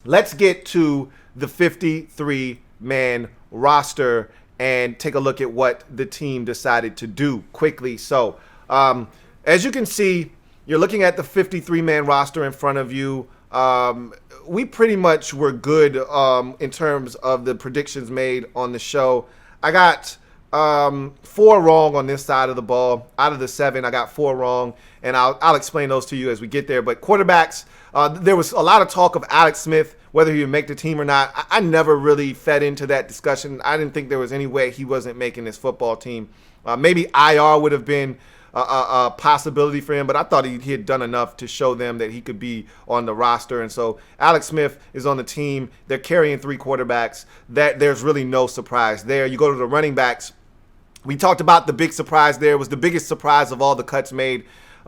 let's get to the 53-man roster and take a look at what the team decided to do quickly. So, as you can see, you're looking at the 53-man roster in front of you. We pretty much were good in terms of the predictions made on the show. I got 4 wrong on this side of the ball. Out of the 7, I got 4 wrong, and I'll explain those to you as we get there. But quarterbacks, there was a lot of talk of Alex Smith, whether he would make the team or not. I never really fed into that discussion. I didn't think there was any way he wasn't making this football team. Maybe IR would have been a possibility for him, but I thought he had done enough to show them that he could be on the roster. And so Alex Smith is on the team. They're carrying 3 quarterbacks. That there's really no surprise there. You go to the running backs. We talked about the big surprise there. It was the biggest surprise of all the cuts made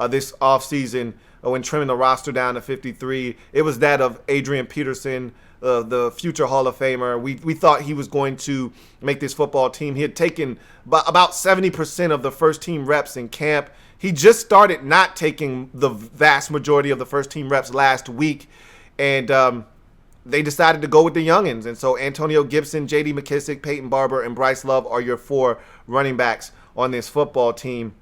this offseason when trimming the roster down to 53. It was that of Adrian Peterson, the future Hall of Famer. We thought he was going to make this football team. He had taken about 70% of the first team reps in camp. He just started not taking the vast majority of the first team reps last week, and they decided to go with the youngins. And so Antonio Gibson, J.D. McKissick, Peyton Barber, and Bryce Love are your 4 running backs on this football team.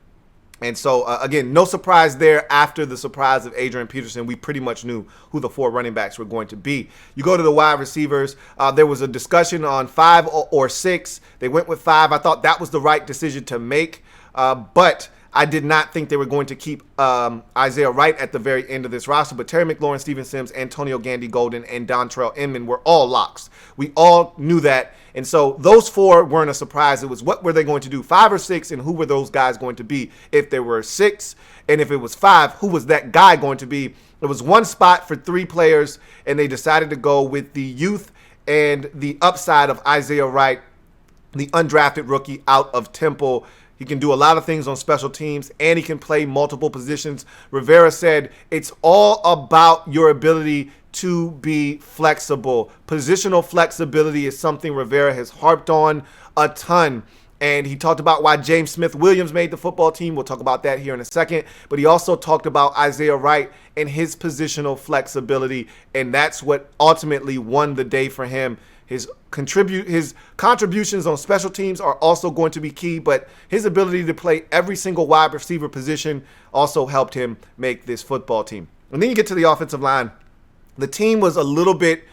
And so, again, no surprise there. After the surprise of Adrian Peterson, we pretty much knew who the 4 running backs were going to be. You go to the wide receivers. There was a discussion on 5 or 6. They went with 5. I thought that was the right decision to make. But I did not think they were going to keep Isaiah Wright at the very end of this roster. But Terry McLaurin, Steven Sims, Antonio Gandy-Golden, and Dontrell Inman were all locks. We all knew that. And so those 4 weren't a surprise. It was what were they going to do, 5 or 6, and who were those guys going to be? If there were 6, and if it was 5, who was that guy going to be? It was 1 spot for 3 players, and they decided to go with the youth and the upside of Isaiah Wright, the undrafted rookie out of Temple. He can do a lot of things on special teams, and he can play multiple positions. Rivera said it's all about your ability to be flexible. Positional flexibility is something Rivera has harped on a ton. And he talked about why James Smith-Williams made the football team. We'll talk about that here in a second. But he also talked about Isaiah Wright and his positional flexibility. And that's what ultimately won the day for him. His contributions on special teams are also going to be key, but his ability to play every single wide receiver position also helped him make this football team. And then you get to the offensive line. The team was a little bit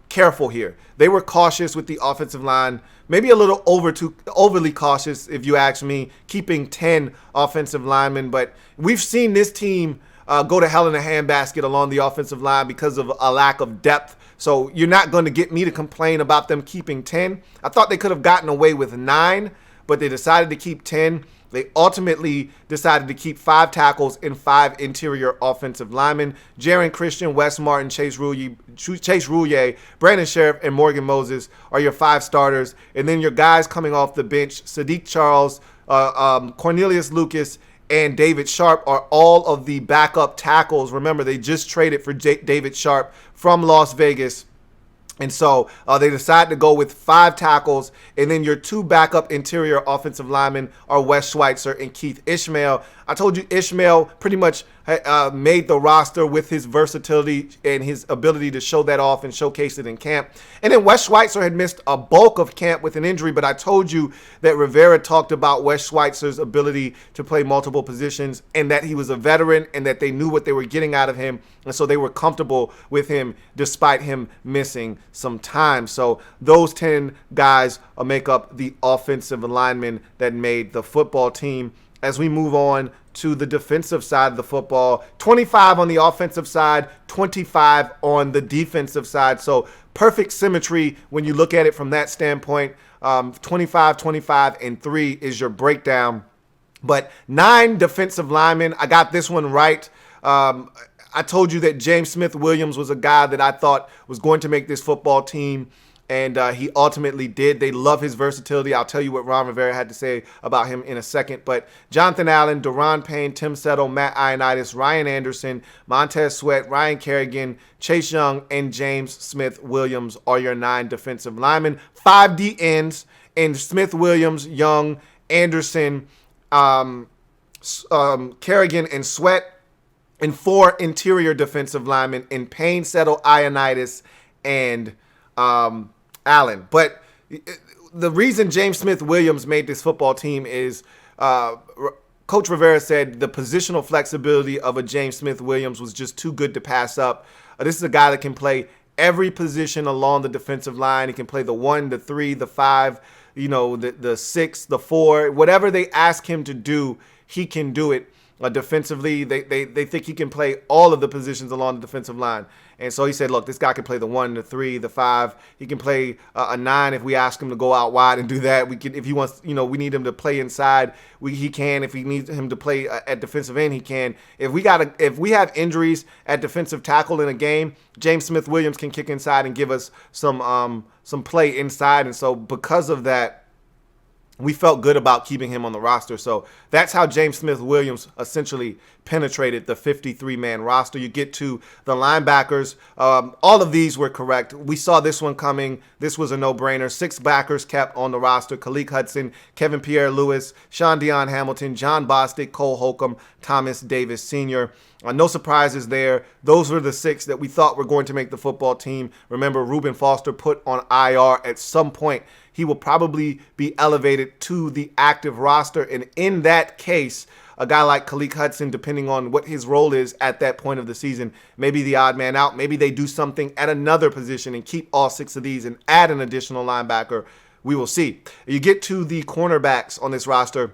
careful here. They were cautious with the offensive line, maybe a little overly cautious, if you ask me, keeping 10 offensive linemen. But we've seen this team go to hell in a handbasket along the offensive line because of a lack of depth. So you're not going to get me to complain about them keeping 10. I thought they could have gotten away with 9, but they decided to keep 10. They ultimately decided to keep 5 tackles and 5 interior offensive linemen. Jaron Christian, Wes Martin, Chase Roulier, Brandon Sheriff, and Morgan Moses are your 5 starters. And then your guys coming off the bench, Sadiq Charles, Cornelius Lucas, and David Sharp are all of the backup tackles. Remember, they just traded for David Sharp from Las Vegas. And so they decided to go with 5 tackles, and then your 2 backup interior offensive linemen are Wes Schweitzer and Keith Ishmael. I told you Ishmael pretty much made the roster with his versatility and his ability to show that off and showcase it in camp. And then Wes Schweitzer had missed a bulk of camp with an injury, but I told you that Rivera talked about Wes Schweitzer's ability to play multiple positions and that he was a veteran and that they knew what they were getting out of him. And so they were comfortable with him despite him missing some time. So those 10 guys make up the offensive linemen that made the football team. As we move on to the defensive side of the football, 25 on the offensive side, 25 on the defensive side. So perfect symmetry when you look at it from that standpoint. 25, 25, and 3 is your breakdown. But 9 defensive linemen. I got this one right. I told you that James Smith-Williams was a guy that I thought was going to make this football team. And he ultimately did. They love his versatility. I'll tell you what Ron Rivera had to say about him in a second. But Jonathan Allen, Daron Payne, Tim Settle, Matt Ioannidis, Ryan Anderson, Montez Sweat, Ryan Kerrigan, Chase Young, and James Smith-Williams are your 9 defensive linemen. 5 D ends, and Smith-Williams, Young, Anderson, Kerrigan, and Sweat and 4 interior defensive linemen in Payne, Settle, Ioannidis, and Allen. But the reason James Smith-Williams made this football team is Coach Rivera said the positional flexibility of a James Smith-Williams was just too good to pass up. This is a guy that can play every position along the defensive line. He can play the 1, the 3, the 5, the 6, the 4. Whatever they ask him to do, he can do it. Defensively, they think he can play all of the positions along the defensive line. And so he said, look, this guy can play the 1, the 3, the 5. He can play a 9 if we ask him to go out wide and do that. We can, if he wants, we need him to play inside, he can. If he needs him to play at defensive end, he can. If we have injuries at defensive tackle in a game, James Smith-Williams can kick inside and give us some play inside. And so because of that, we felt good about keeping him on the roster. So that's how James Smith-Williams essentially penetrated the 53-man roster. You get to the linebackers. All of these were correct. We saw this one coming. This was a no-brainer. 6 backers kept on the roster: Khaleke Hudson, Kevin Pierre-Louis, Sean Dion Hamilton, John Bostic, Cole Holcomb, Thomas Davis Sr. No surprises there. Those were the 6 that we thought were going to make the football team. Remember, Reuben Foster put on IR at some point. He will probably be elevated to the active roster. And in that case, a guy like Khaleke Hudson, depending on what his role is at that point of the season, maybe the odd man out. Maybe they do something at another position and keep all 6 of these and add an additional linebacker. We will see. You get to the cornerbacks on this roster.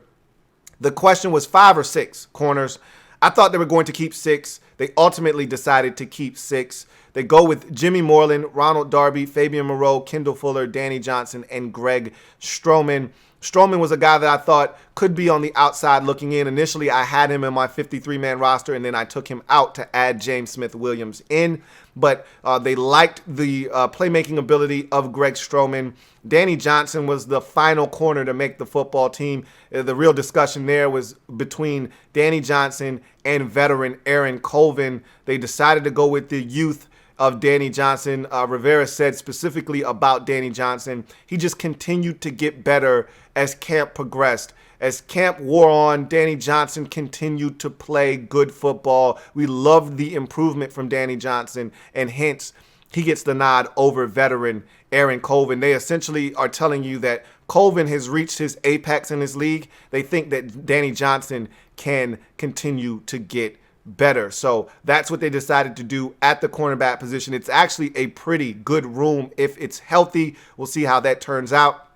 The question was 5 or 6 corners. I thought they were going to keep 6. They ultimately decided to keep 6. They go with Jimmy Moreland, Ronald Darby, Fabian Moreau, Kendall Fuller, Danny Johnson, and Greg Stroman. Stroman was a guy that I thought could be on the outside looking in. Initially, I had him in my 53-man roster, and then I took him out to add James Smith-Williams in. But they liked the playmaking ability of Greg Stroman. Danny Johnson was the final corner to make the football team. The real discussion there was between Danny Johnson and veteran Aaron Colvin. They decided to go with the youth of Danny Johnson. Rivera said specifically about Danny Johnson, he just continued to get better as camp progressed. As camp wore on, Danny Johnson continued to play good football. We loved the improvement from Danny Johnson, and hence he gets the nod over veteran Aaron Colvin. They essentially are telling you that Colvin has reached his apex in this league. They think that Danny Johnson can continue to get better. So that's what they decided to do at the cornerback position. It's actually a pretty good room if it's healthy. We'll see how that turns out.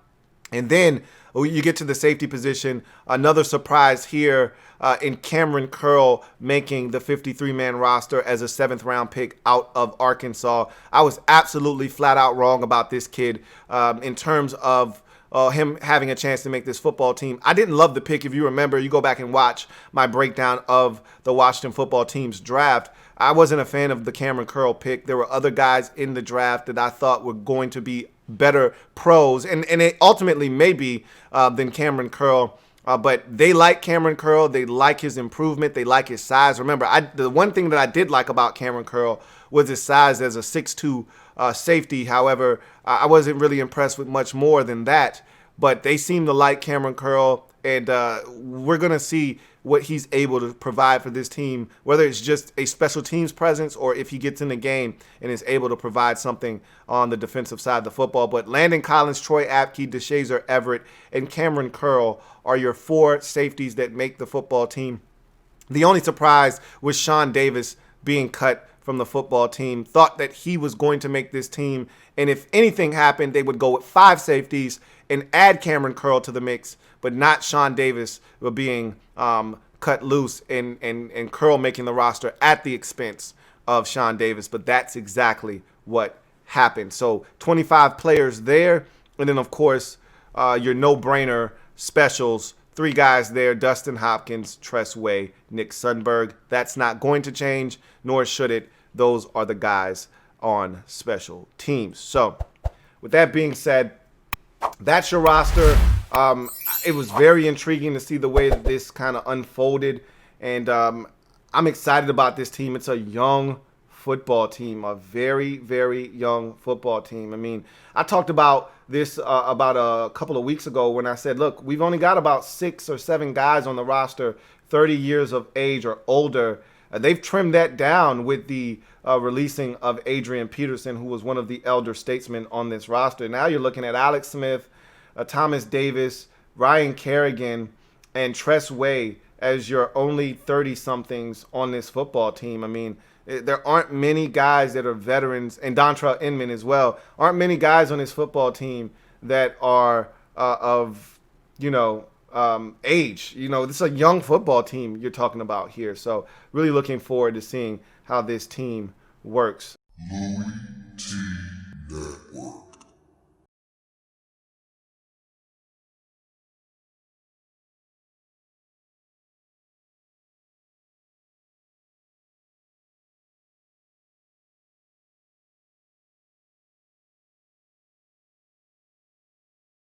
And then you get to the safety position. Another surprise here in Cameron Curl making the 53-man roster as a 7th-round pick out of Arkansas. I was absolutely flat out wrong about this kid in terms of him having a chance to make this football team. I didn't love the pick. If you remember, you go back and watch my breakdown of the Washington football team's draft. I wasn't a fan of the Cameron Curl pick. There were other guys in the draft that I thought were going to be better pros, and it ultimately may be than Cameron Curl. But they like Cameron Curl. They like his improvement. They like his size. Remember, the one thing that I did like about Cameron Curl was his size as a 6'2" safety. However, I wasn't really impressed with much more than that. But they seem to like Cameron Curl, and we're going to see what he's able to provide for this team, whether it's just a special teams presence or if he gets in the game and is able to provide something on the defensive side of the football. But Landon Collins, Troy Apke, DeShazer Everett, and Cameron Curl are your 4 safeties that make the football team. The only surprise was Sean Davis being cut from the football team. Thought that he was going to make this team, and if anything happened, they would go with 5 safeties and add Cameron Curl to the mix, but not Sean Davis being cut loose and Curl making the roster at the expense of Sean Davis. But that's exactly what happened. So 25 players there, and then of course your no-brainer specials. 3 guys there: Dustin Hopkins, Tress Way, Nick Sundberg. That's not going to change, nor should it. Those are the guys on special teams. So with that being said, that's your roster. It was very intriguing to see the way that this kind of unfolded, and I'm excited about this team. It's a young football team, a very, very young football team. I mean, I talked about this about a couple of weeks ago when I said, look, we've only got about 6 or 7 guys on the roster 30 years of age or older. they've trimmed that down with the releasing of Adrian Peterson, who was one of the elder statesmen on this roster. Now you're looking at Alex Smith, Thomas Davis, Ryan Kerrigan, and Tress Way as your only 30-somethings on this football team. I mean, there aren't many guys that are veterans, and Dontrell Inman as well. Aren't many guys on this football team that are of, age. This is a young football team you're talking about here. So really looking forward to seeing how this team works. LouieTeeNetwork.